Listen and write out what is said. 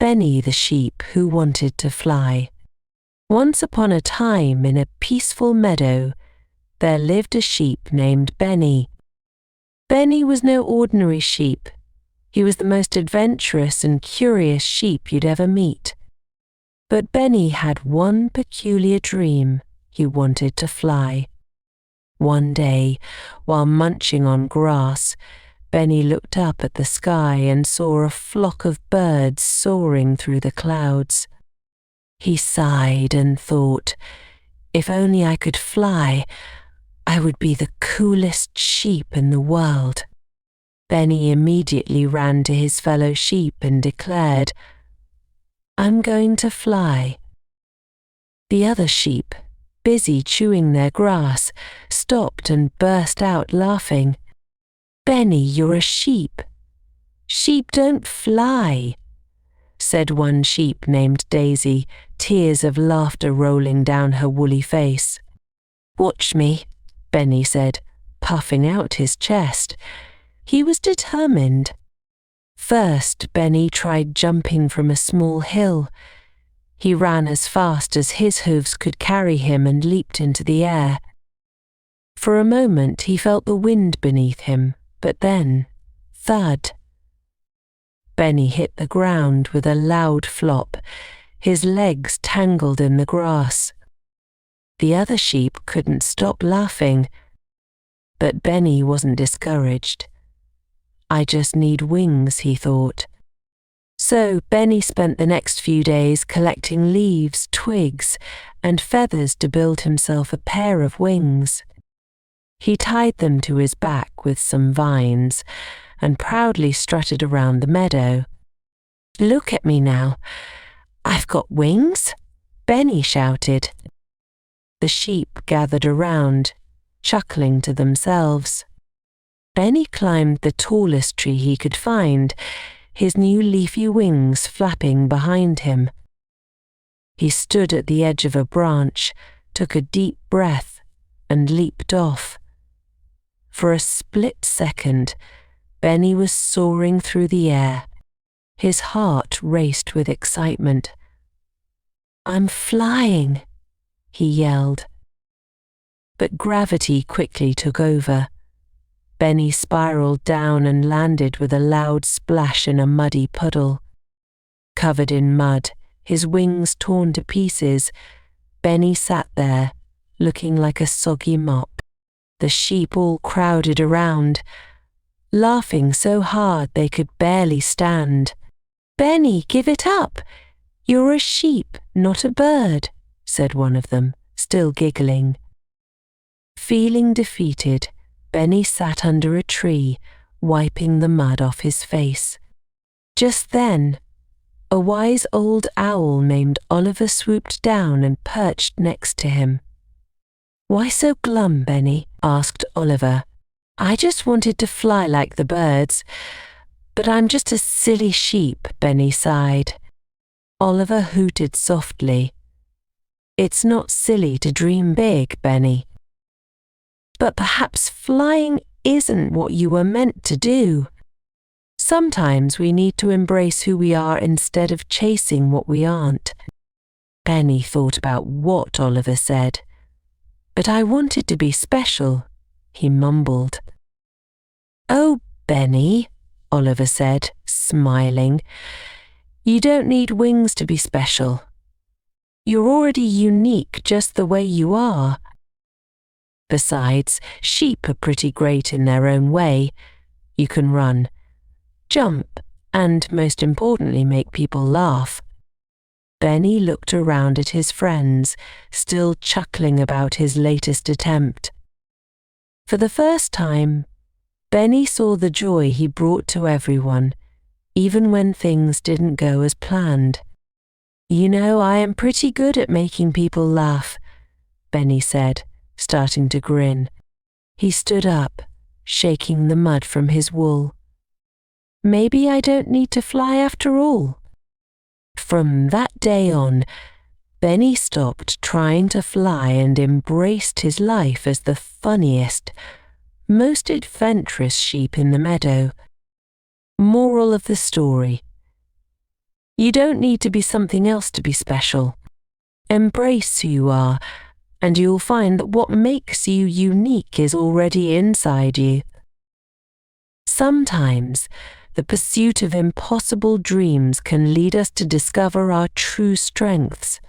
Benny the sheep who wanted to fly. Once upon a time, in a peaceful meadow, there lived a sheep named Benny. Benny was no ordinary sheep. He was the most adventurous and curious sheep you'd ever meet. But Benny had one peculiar dream. He wanted to fly. One day, while munching on grass, Benny looked up at the sky and saw a flock of birds soaring through the clouds. He sighed and thought, if only I could fly, I would be the coolest sheep in the world. Benny immediately ran to his fellow sheep and declared, I'm going to fly. The other sheep, busy chewing their grass, stopped and burst out laughing. Benny, you're a sheep. Sheep don't fly, said one sheep named Daisy, tears of laughter rolling down her woolly face. Watch me, Benny said, puffing out his chest. He was determined. First, Benny tried jumping from a small hill. He ran as fast as his hooves could carry him and leaped into the air. For a moment he felt the wind beneath him, but then, thud. Benny hit the ground with a loud flop, his legs tangled in the grass. The other sheep couldn't stop laughing, but Benny wasn't discouraged. I just need wings, he thought. So Benny spent the next few days collecting leaves, twigs, and feathers to build himself a pair of wings. He tied them to his back with some vines and proudly strutted around the meadow. Look at me now. I've got wings, Benny shouted. The sheep gathered around, chuckling to themselves. Benny climbed the tallest tree he could find, his new leafy wings flapping behind him. He stood at the edge of a branch, took a deep breath, and leaped off. For a split second, Benny was soaring through the air. His heart raced with excitement. I'm flying, he yelled. But gravity quickly took over. Benny spiraled down and landed with a loud splash in a muddy puddle. Covered in mud, his wings torn to pieces, Benny sat there, looking like a soggy mop. The sheep all crowded around, laughing so hard they could barely stand. Benny, give it up. You're a sheep, not a bird, said one of them, still giggling. Feeling defeated, Benny sat under a tree, wiping the mud off his face. Just then, a wise old owl named Oliver swooped down and perched next to him. Why so glum, Benny? Asked Oliver. I just wanted to fly like the birds, but I'm just a silly sheep, Benny sighed. Oliver hooted softly. It's not silly to dream big, Benny. But perhaps flying isn't what you were meant to do. Sometimes we need to embrace who we are instead of chasing what we aren't. Benny thought about what Oliver said. But I wanted to be special, he mumbled. Oh, Benny, Oliver said, smiling. You don't need wings to be special. You're already unique just the way you are. Besides, sheep are pretty great in their own way. You can run, jump, and most importantly make people laugh. Benny looked around at his friends, still chuckling about his latest attempt. For the first time, Benny saw the joy he brought to everyone, even when things didn't go as planned. You know, I am pretty good at making people laugh, Benny said, starting to grin. He stood up, shaking the mud from his wool. Maybe I don't need to fly after all. From that day on, Benny stopped trying to fly and embraced his life as the funniest, most adventurous sheep in the meadow. Moral of the story: You don't need to be something else to be special. Embrace who you are, and you'll find that what makes you unique is already inside you. Sometimes, the pursuit of impossible dreams can lead us to discover our true strengths.